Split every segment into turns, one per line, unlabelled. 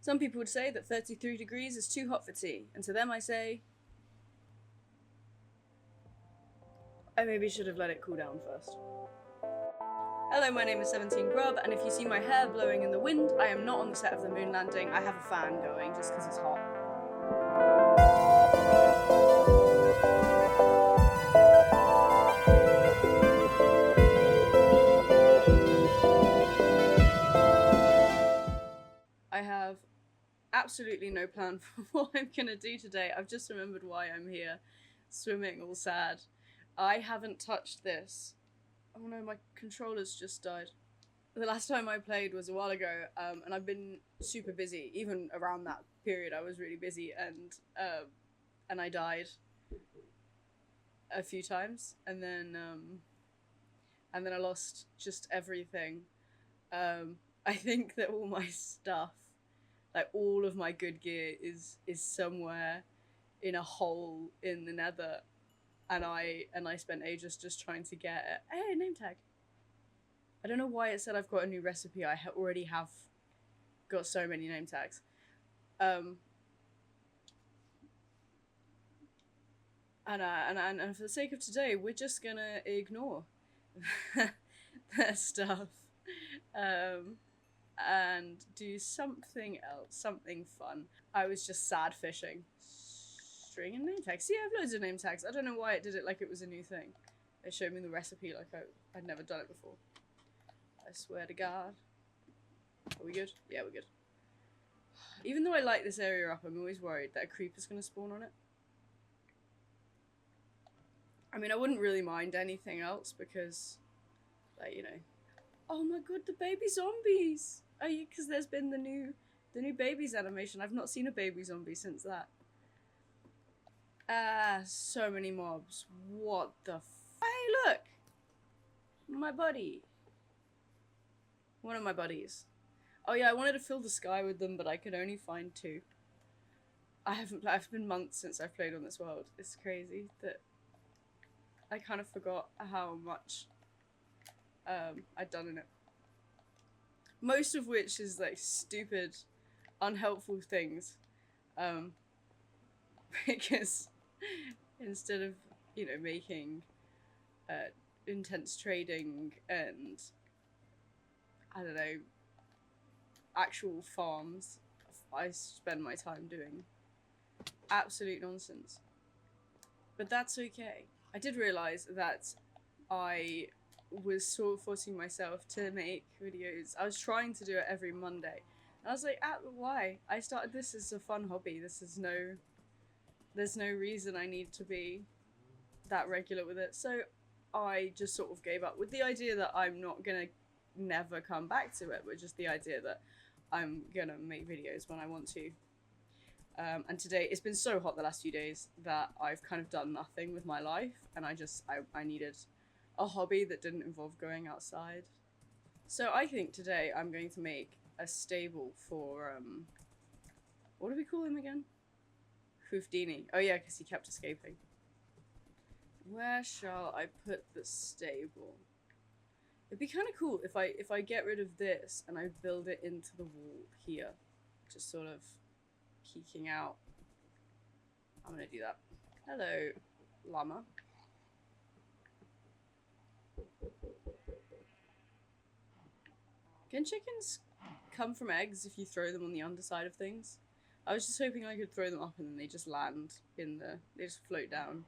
Some people would say that 33 degrees is too hot for tea, and to them I say, I maybe should have let it cool down first. Hello, my name is 17 Grub, and if you see my hair blowing in the wind, I am not on the set of the moon landing. I have a fan going just because it's hot. I have absolutely no plan for what I'm gonna do today. I've just remembered why I'm here, swimming all sad. I haven't touched this. Oh no, my controller's just died. The last time I played was a while ago, and I've been super busy. Even around that period, I was really busy, and I died a few times, and then I lost just everything. I think that all my stuff, like all of my good gear, is somewhere in a hole in the nether, and I spent ages just trying to get it. Hey, name tag. I don't know why it said I've got a new recipe. I already have got so many name tags. And for the sake of today, we're just gonna ignore their stuff and do something else, something fun. I was just sad fishing. String and name tags. See, I have loads of name tags. I don't know why it did it like it was a new thing. It showed me the recipe like I'd never done it before. I swear to God. Are we good? Yeah, we're good. Even though I light this area up, I'm always worried that a creeper's gonna spawn on it. I mean, I wouldn't really mind anything else because, like, you know. Oh my god, the baby zombies! Oh yeah, because there's been the new babies animation. I've not seen a baby zombie since that. So many mobs. What the f- Hey, look! My buddy. One of my buddies. Oh yeah, I wanted to fill the sky with them, but I could only find 2. It's been months since I've played on this world. It's crazy that I kind of forgot how much I'd done in it. Most of which is like stupid, unhelpful things. Because instead of, you know, making intense trading and, I don't know, actual farms, I spend my time doing absolute nonsense. But that's okay. I did realise that I was sort of forcing myself to make videos. I was trying to do it every Monday. And I was like, why? I started this as a fun hobby. There's no reason I need to be that regular with it. So I just sort of gave up with the idea that I'm not gonna never come back to it, but just the idea that I'm gonna make videos when I want to. And today, it's been so hot the last few days that I've kind of done nothing with my life, and I needed a hobby that didn't involve going outside. So I think today I'm going to make a stable for, what do we call him again? Hoof-dini. Oh yeah, because he kept escaping. Where shall I put the stable? It'd be kind of cool if I get rid of this and I build it into the wall here, just sort of peeking out. I'm gonna do that. Hello, llama. Can chickens come from eggs if you throw them on the underside of things? I was just hoping I could throw them up and then they just land they just float down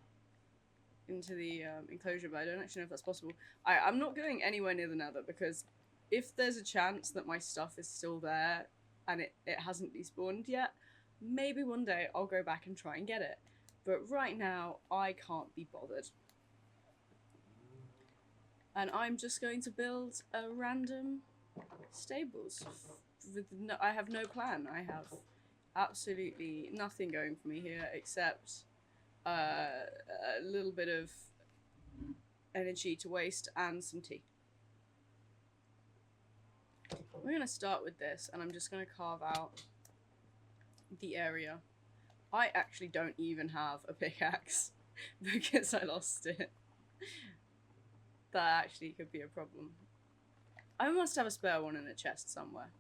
into the enclosure, but I don't actually know if that's possible. I'm not going anywhere near the nether because if there's a chance that my stuff is still there and it hasn't despawned yet, maybe one day I'll go back and try and get it. But right now, I can't be bothered. And I'm just going to build a random stables. I have no plan. I have absolutely nothing going for me here except a little bit of energy to waste and some tea. We're going to start with this, and I'm just going to carve out the area. I actually don't even have a pickaxe because I lost it. That actually could be a problem. I must have a spare one in a chest somewhere.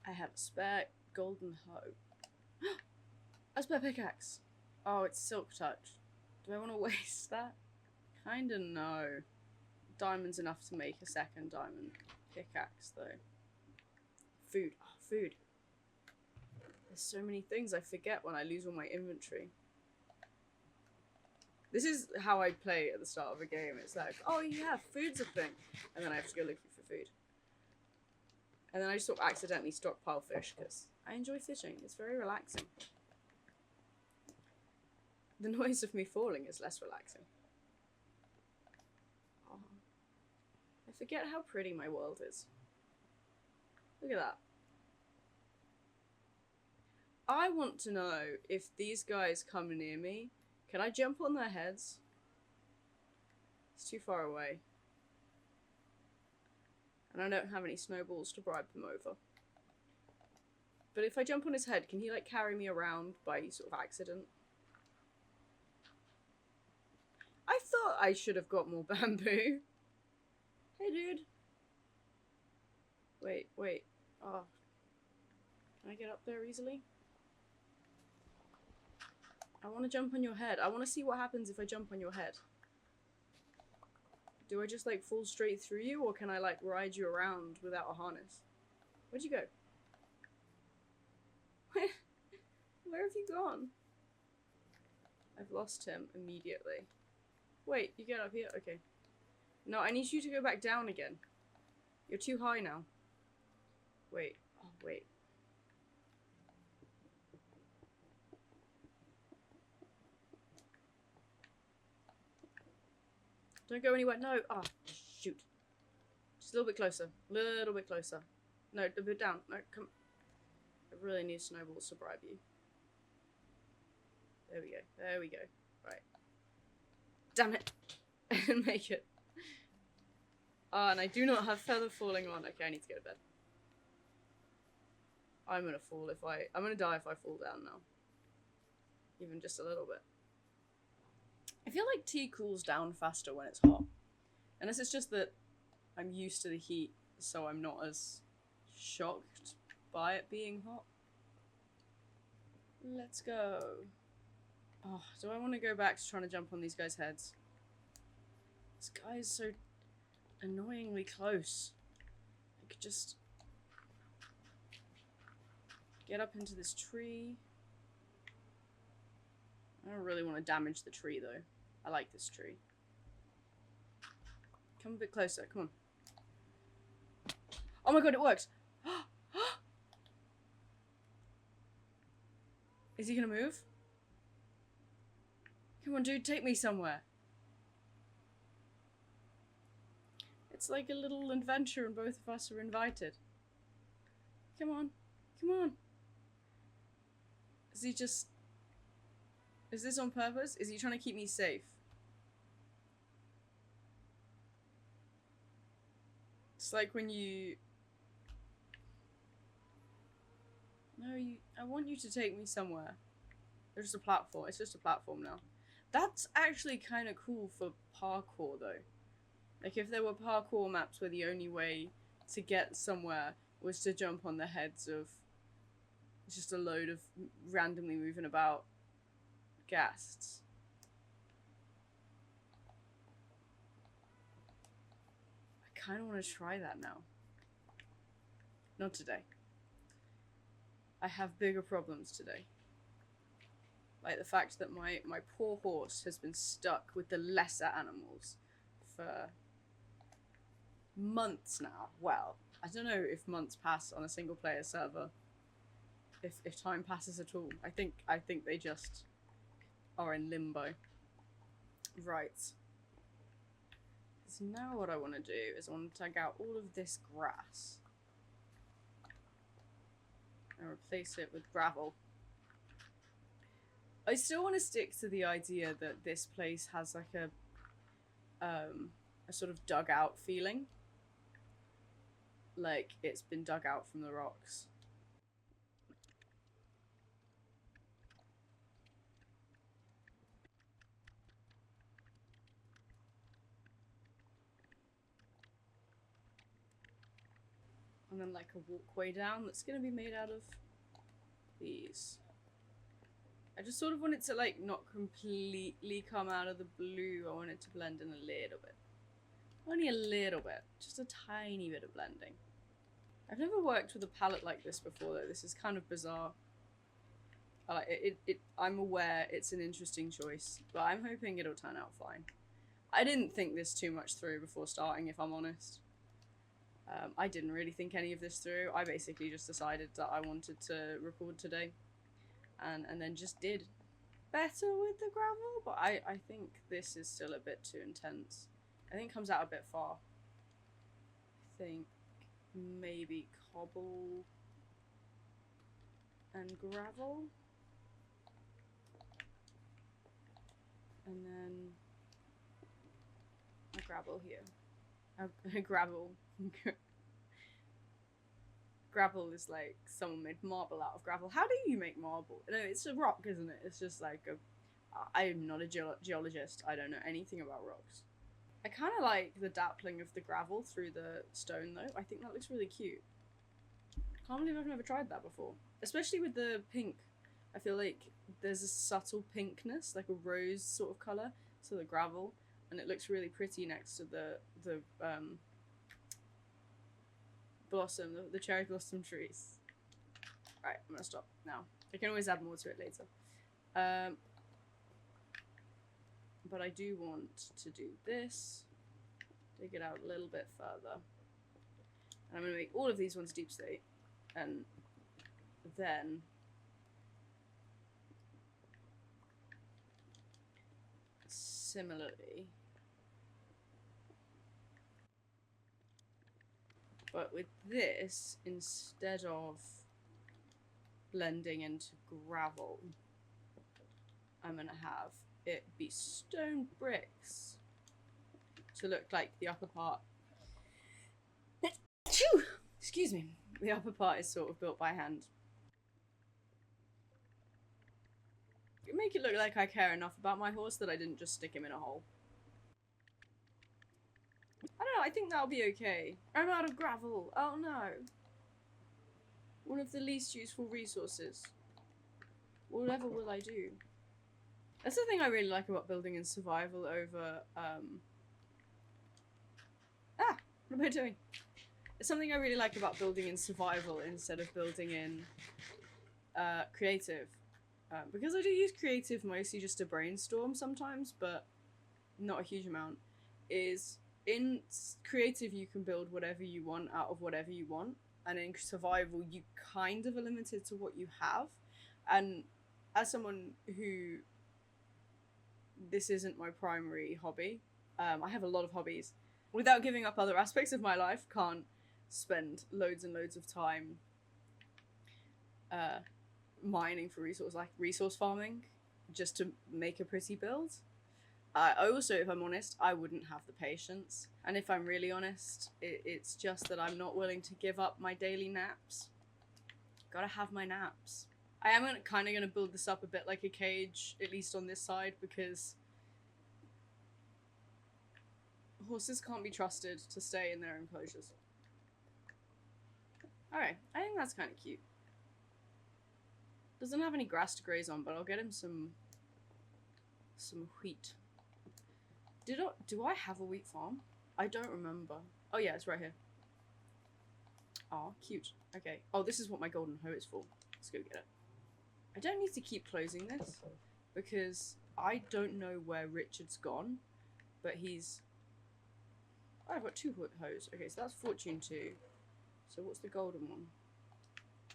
I have a spare golden hoe. A spare pickaxe. Oh, it's silk touch. Do I want to waste that? Kinda no. Diamond's enough to make a second diamond pickaxe, though. Food. Oh, food. There's so many things I forget when I lose all my inventory. This is how I play at the start of a game. It's like, oh yeah, food's a thing. And then I have to go looking for food. And then I just sort of accidentally stockpile fish because I enjoy fishing. It's very relaxing. The noise of me falling is less relaxing. Oh, I forget how pretty my world is. Look at that. I want to know if these guys come near me. Can I jump on their heads? It's too far away. And I don't have any snowballs to bribe them over. But if I jump on his head, can he like carry me around by sort of accident? I thought I should have got more bamboo. Hey dude. Wait. Oh. Can I get up there easily? I want to jump on your head. I want to see what happens if I jump on your head. Do I just like fall straight through you, or can I like ride you around without a harness? Where'd you go? Where have you gone? I've lost him immediately. Wait, you get up here? Okay. No, I need you to go back down again. You're too high now. Wait. Oh, wait. Don't go anywhere. No. Ah, oh, shoot. Just a little bit closer. A little bit closer. No, a bit down. No, come. I really need snowballs to bribe you. There we go. There we go. Right. Damn it. I didn't make it. Ah, and I do not have feather falling on. Okay, I need to go to bed. I'm gonna fall if I'm gonna die if I fall down now. Even just a little bit. I feel like tea cools down faster when it's hot. Unless it's just that I'm used to the heat, so I'm not as shocked by it being hot. Let's go. Oh, do I want to go back to trying to jump on these guys' heads? This guy is so annoyingly close. I could just get up into this tree. I don't really want to damage the tree though. I like this tree. Come a bit closer, come on. Oh my god, it works! Is he gonna move? Come on dude, take me somewhere. It's like a little adventure and both of us are invited. Come on, come on. Is he just... Is this on purpose? Is he trying to keep me safe? It's like when you... No, I want you to take me somewhere. There's just a platform. It's just a platform now. That's actually kind of cool for parkour though. Like if there were parkour maps where the only way to get somewhere was to jump on the heads of just a load of randomly moving about ghasts. I kind of want to try that now. Not today. I have bigger problems today. Like the fact that my poor horse has been stuck with the lesser animals for months now. Well, I don't know if months pass on a single player server. If time passes at all. I think they just are in limbo. Right. So now what I want to do is I want to tag out all of this grass and replace it with gravel. I still want to stick to the idea that this place has like a sort of dugout feeling. Like it's been dug out from the rocks. And then like a walkway down that's gonna be made out of these. I just sort of want it to like not completely come out of the blue. I want it to blend in a little bit. Only a little bit. Just a tiny bit of blending. I've never worked with a palette like this before though. This is kind of bizarre. I'm aware it's an interesting choice, but I'm hoping it'll turn out fine. I didn't think this too much through before starting, if I'm honest. I didn't really think any of this through. I basically just decided that I wanted to record today. And then just did better with the gravel, but I think this is still a bit too intense. I think it comes out a bit far. I think maybe cobble and gravel. And then a gravel here. A gravel. Gravel is like someone made marble out of gravel. How do you make marble? No, it's a rock, isn't it? It's just like a... I'm not a geologist. I don't know anything about rocks. I kind of like the dappling of the gravel through the stone though. I think that looks really cute. I can't believe I've never tried that before. Especially with the pink. I feel like there's a subtle pinkness, like a rose sort of colour to the gravel. And it looks really pretty next to the blossom, the cherry blossom trees. Alright, I'm gonna stop now. I can always add more to it later. But I do want to do this. Dig it out a little bit further. And I'm gonna make all of these ones deep slate. And then similarly, but with this, instead of blending into gravel, I'm gonna have it be stone bricks to look like the upper part. Excuse me. The upper part is sort of built by hand. Make it look like I care enough about my horse that I didn't just stick him in a hole. I don't know, I think that'll be okay. I'm out of gravel. Oh no. One of the least useful resources. Whatever will I do? That's the thing I really like about building in survival over, what am I doing? It's something I really like about building in survival instead of building in, creative. Because I do use creative mostly just to brainstorm sometimes, but not a huge amount, is in creative you can build whatever you want out of whatever you want, and in survival you kind of are limited to what you have. And as someone who, this isn't my primary hobby, I have a lot of hobbies. Without giving up other aspects of my life, can't spend loads and loads of time mining for resources, like resource farming, just to make a pretty build. I also, if I'm honest, I wouldn't have the patience. And if I'm really honest, it's just that I'm not willing to give up my daily naps. Gotta have my naps. I am kind of going to build this up a bit like a cage, at least on this side, because horses can't be trusted to stay in their enclosures. Alright, I think that's kind of cute. Doesn't have any grass to graze on, but I'll get him some wheat. Do I have a wheat farm? I don't remember. Oh yeah, it's right here. Oh, cute. Okay. Oh, this is what my golden hoe is for. Let's go get it. I don't need to keep closing this because I don't know where Richard's gone, but he's... Oh, I've got two hoes. Okay, so that's Fortune 2. So what's the golden one?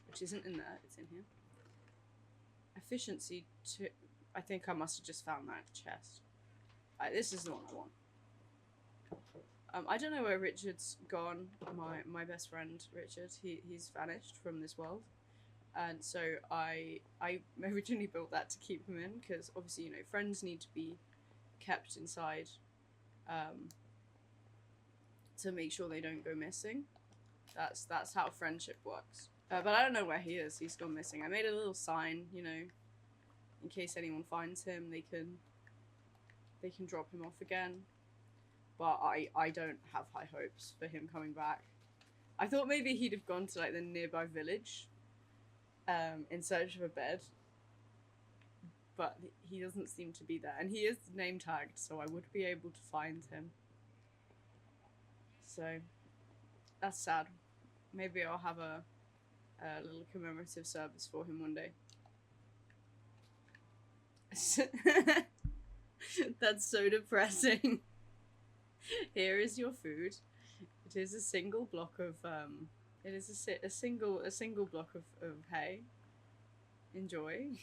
Which isn't in there, it's in here. Efficiency 2. I think I must have just found that chest. Alright, this is the one I want. I don't know where Richard's gone. My best friend Richard, he's vanished from this world, and so I originally built that to keep him in, because obviously, you know, friends need to be kept inside to make sure they don't go missing. That's how friendship works. But I don't know where he is. He's gone missing. I made a little sign, you know, in case anyone finds him, they can drop him off again. But I don't have high hopes for him coming back. I thought maybe he'd have gone to like the nearby village in search of a bed, but he doesn't seem to be there, and he is name tagged, so I would be able to find him. So that's sad. Maybe I'll have a little commemorative service for him one day. That's so depressing. Here is your food. It is a single block of it is a single block of hay. Enjoy.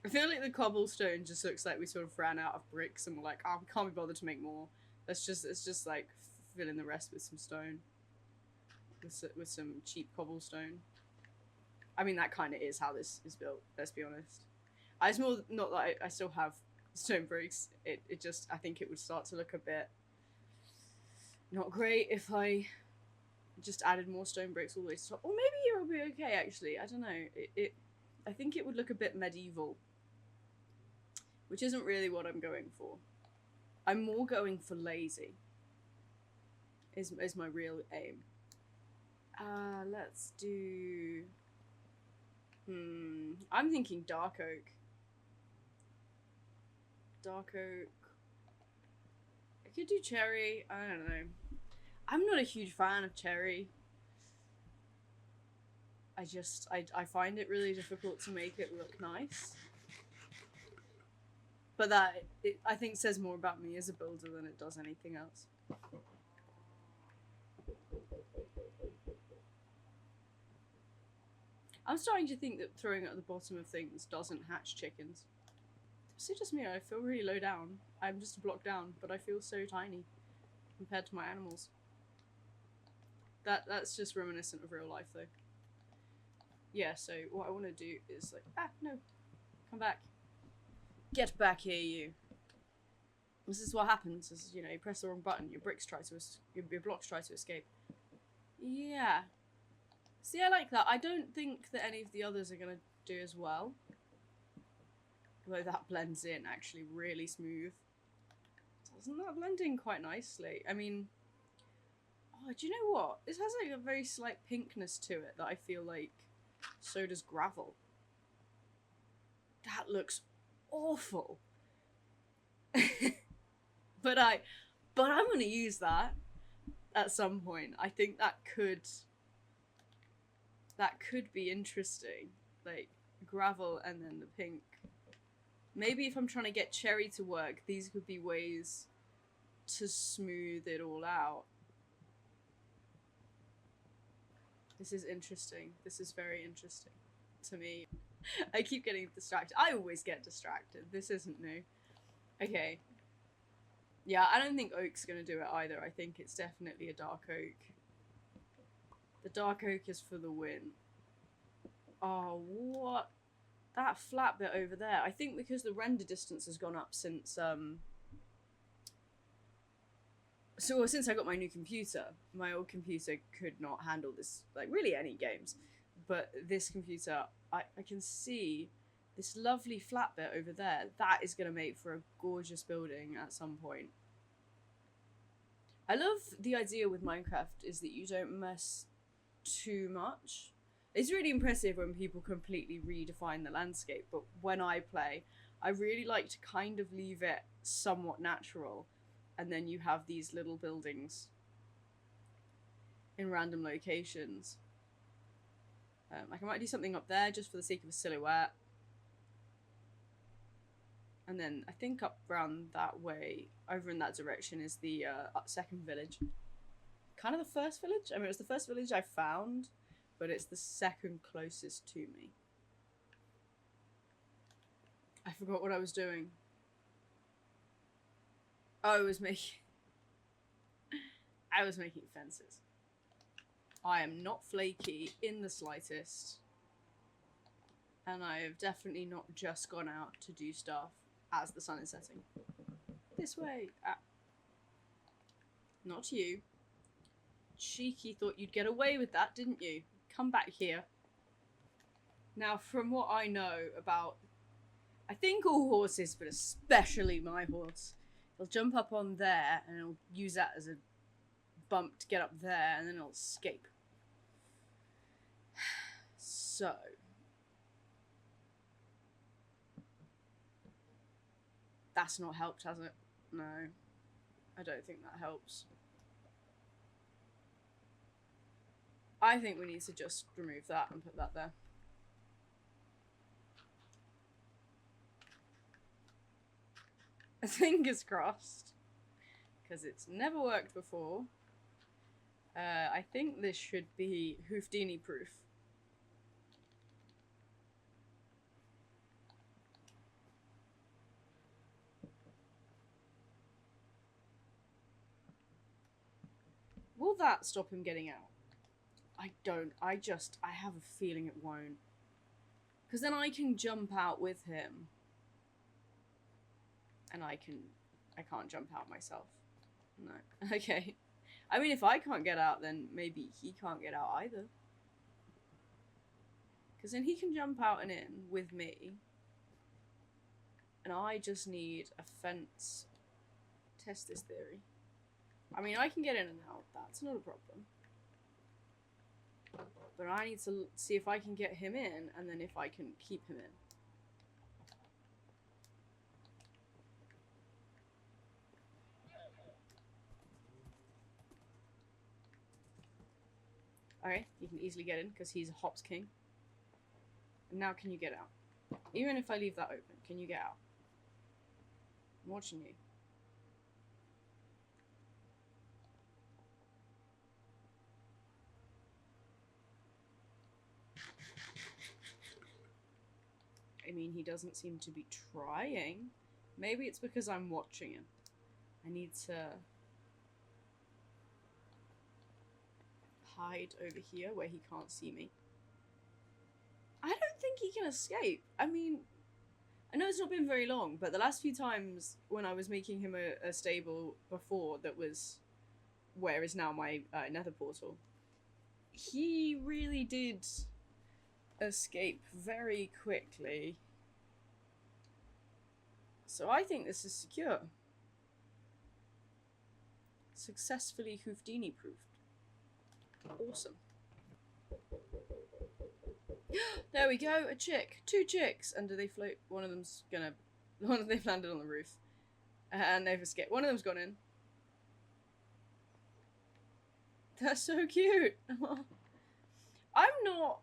I feel like the cobblestone just looks like we sort of ran out of bricks and we're like, oh, we can't be bothered to make more. Let's just like fill in the rest with some stone. With some cheap cobblestone. I mean, that kind of is how this is built, let's be honest. It's more not that I still have stone bricks. It just, I think it would start to look a bit not great if I just added more stone bricks all the way to the top. Or maybe it would be okay, actually. I don't know. I think it would look a bit medieval, which isn't really what I'm going for. I'm more going for lazy. Is my real aim. Let's do... I'm thinking dark oak. Dark oak. I could do cherry. I don't know. I'm not a huge fan of cherry. I find it really difficult to make it look nice. But that, I think, says more about me as a builder than it does anything else. I'm starting to think that throwing at the bottom of things doesn't hatch chickens. Is it just me? I feel really low down. I'm just a block down, but I feel so tiny compared to my animals. That's just reminiscent of real life, though. Yeah, so what I want to do is like, no, come back. Get back here, you. This is what happens, is, you know, you press the wrong button, your blocks try to escape. Yeah. See, I like that. I don't think that any of the others are going to do as well. Although that blends in actually really smooth. Doesn't that blend in quite nicely? I mean, oh, do you know what? This has like a very slight pinkness to it that I feel like so does gravel. That looks awful. but I'm going to use that at some point. I think that could be interesting. Like gravel and then the pink. Maybe if I'm trying to get cherry to work, these could be ways to smooth it all out. This is interesting. This is very interesting to me. I keep getting distracted. I always get distracted. This isn't new. Okay. Yeah, I don't think oak's gonna do it either. I think it's definitely a dark oak. The dark oak is for the win. Oh, what? That flat bit over there. I think because the render distance has gone up since since I got my new computer. My old computer could not handle this, like really any games. But this computer, I can see this lovely flat bit over there. That is going to make for a gorgeous building at some point. I love the idea with Minecraft is that you don't mess too much. It's really impressive when people completely redefine the landscape, but when I play, I really like to kind of leave it somewhat natural, and then you have these little buildings in random locations. Like I might do something up there just for the sake of a silhouette. And then I think up around that way, over in that direction, is the second village. Kind of the first village? I mean, it was the first village I found, but it's the second closest to me. I forgot what I was doing. Oh, I was making fences. I am not flaky in the slightest. And I have definitely not just gone out to do stuff as the sun is setting. This way. Not you. Cheeky, thought you'd get away with that, didn't you? Come back here. Now, from what I know about, I think all horses, but especially my horse, he'll jump up on there and he'll use that as a bump to get up there, and then it'll escape. So... that's not helped, has it? No. I don't think that helps. I think we need to just remove that and put that there. Fingers crossed. Because it's never worked before. I think this should be Hoof-dini proof. Will that stop him getting out? I don't. I have a feeling it won't. Because then I can jump out with him. And I can't jump out myself. No. Okay. I mean, if I can't get out, then maybe he can't get out either. Because then he can jump out and in with me. And I just need a fence. Test this theory. I mean, I can get in and out. That's not a problem. But I need to see if I can get him in, and then if I can keep him in. Okay, you can easily get in, because he's a hops king. And now can you get out? Even if I leave that open, can you get out? I'm watching you. I mean, he doesn't seem to be trying. Maybe it's because I'm watching him. I need to hide over here where he can't see me. I don't think he can escape. I mean, I know it's not been very long, but the last few times when I was making him a stable before that was where is now my nether portal, he really did escape very quickly. So I think this is secure. Successfully Hoof-dini proofed. Awesome. There we go, a chick. 2 chicks. And do they float? One of them's gonna... One of them landed on the roof. And they've escaped. One of them's gone in. That's so cute. I'm not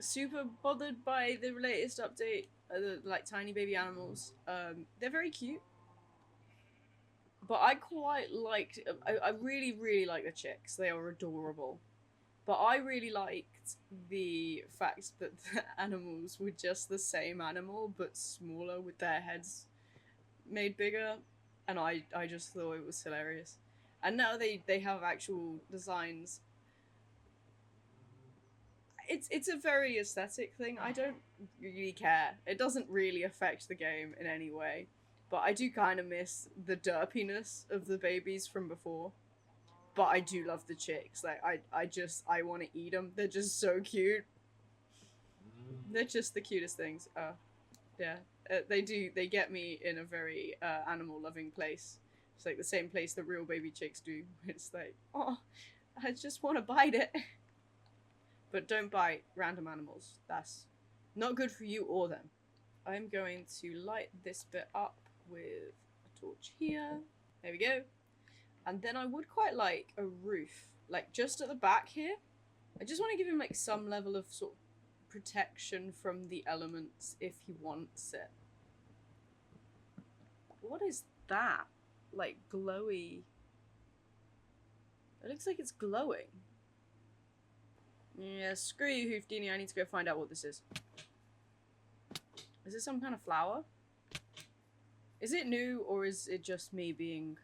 super bothered by the latest update, the like tiny baby animals. They're very cute, but I quite liked. I really really like the chicks. They are adorable, but I really liked the fact that the animals were just the same animal but smaller with their heads made bigger, and I just thought it was hilarious. And now they have actual designs. It's a very aesthetic thing. I don't really care. It doesn't really affect the game in any way. But I do kind of miss the derpiness of the babies from before. But I do love the chicks. Like, I want to eat them. They're just so cute. They're just the cutest things. Yeah. They get me in a very animal-loving place. It's like the same place that real baby chicks do. It's like, oh, I just want to bite it. But don't bite random animals. That's not good for you or them. I'm going to light this bit up with a torch here. There we go. And then I would quite like a roof. Like, just at the back here. I just want to give him, like, some level of sort of protection from the elements if he wants it. What is that? Like, glowy... It looks like it's glowing. Yeah, screw you, Hoof-dini. I need to go find out what this is. Is it some kind of flower? Is it new, or is it just me being...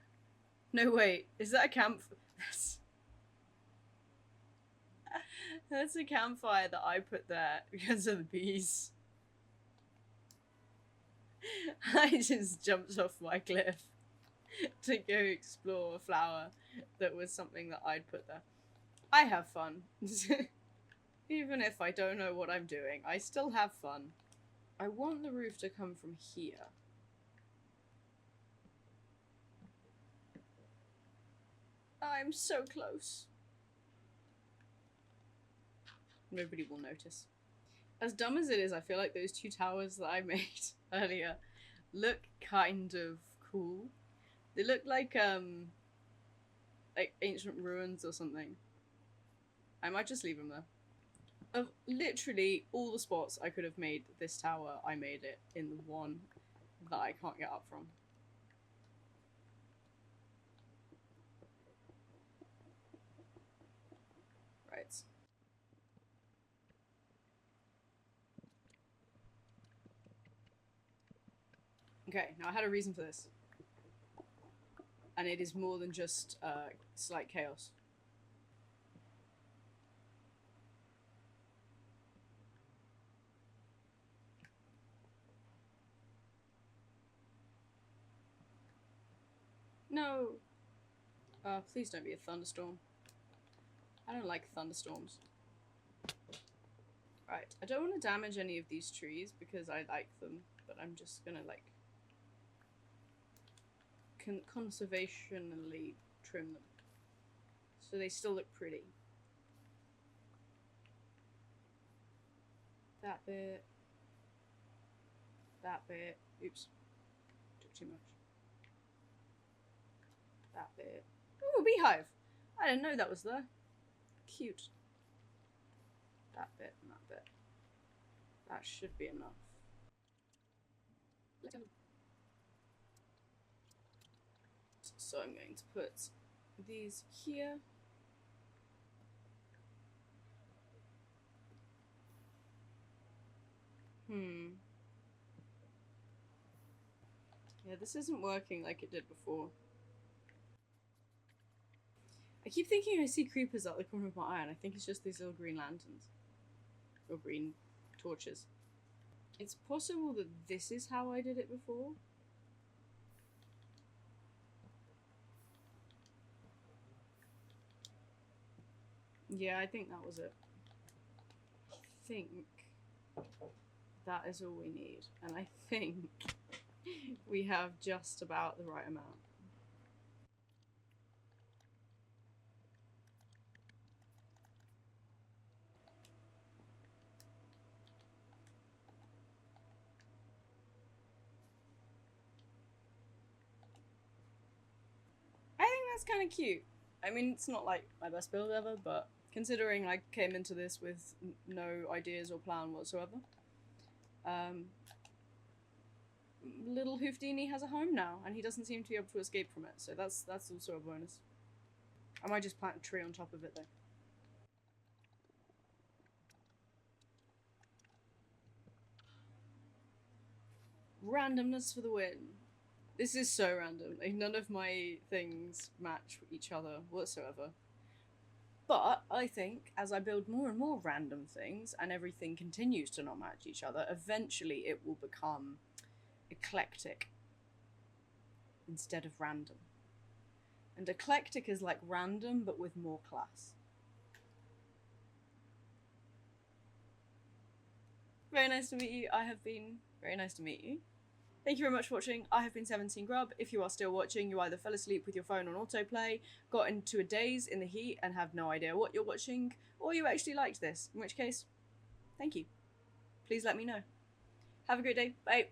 No, wait. Is that a camp... That's a campfire that I put there because of the bees. I just jumped off my cliff to go explore a flower that was something that I'd put there. I have fun. Even if I don't know what I'm doing, I still have fun. I want the roof to come from here. I'm so close. Nobody will notice. As dumb as it is, I feel like those two towers that I made earlier look kind of cool. They look like ancient ruins or something. I might just leave them there. Of literally all the spots I could have made this tower, I made it in the one that I can't get up from. Right. Okay, now I had a reason for this. And it is more than just slight chaos. No! Please don't be a thunderstorm. I don't like thunderstorms. Right, I don't want to damage any of these trees because I like them, but I'm just gonna like conservationally trim them so they still look pretty. That bit. That bit. Oops. Took too much. That bit. Ooh, a beehive! I didn't know that was there. Cute. That bit and that bit. That should be enough. So I'm going to put these here. Yeah, this isn't working like it did before. I keep thinking I see creepers out the corner of my eye, and I think it's just these little green lanterns. Or green torches. It's possible that this is how I did it before. Yeah, I think that was it. I think that is all we need. And I think we have just about the right amount. I think that's kind of cute. I mean, it's not like my best build ever, but considering I came into this with no ideas or plan whatsoever, little Hoof-dini has a home now, and he doesn't seem to be able to escape from it, so that's also a bonus. I might just plant a tree on top of it, though. Randomness for the win. This is so random. Like, none of my things match each other whatsoever. But I think as I build more and more random things and everything continues to not match each other, eventually it will become eclectic instead of random. And eclectic is like random but with more class. Very nice to meet you. I have been very nice to meet you. Thank you very much for watching. I have been 17 Grub. If you are still watching, you either fell asleep with your phone on autoplay, got into a daze in the heat and have no idea what you're watching, or you actually liked this, in which case, thank you. Please let me know. Have a great day. Bye.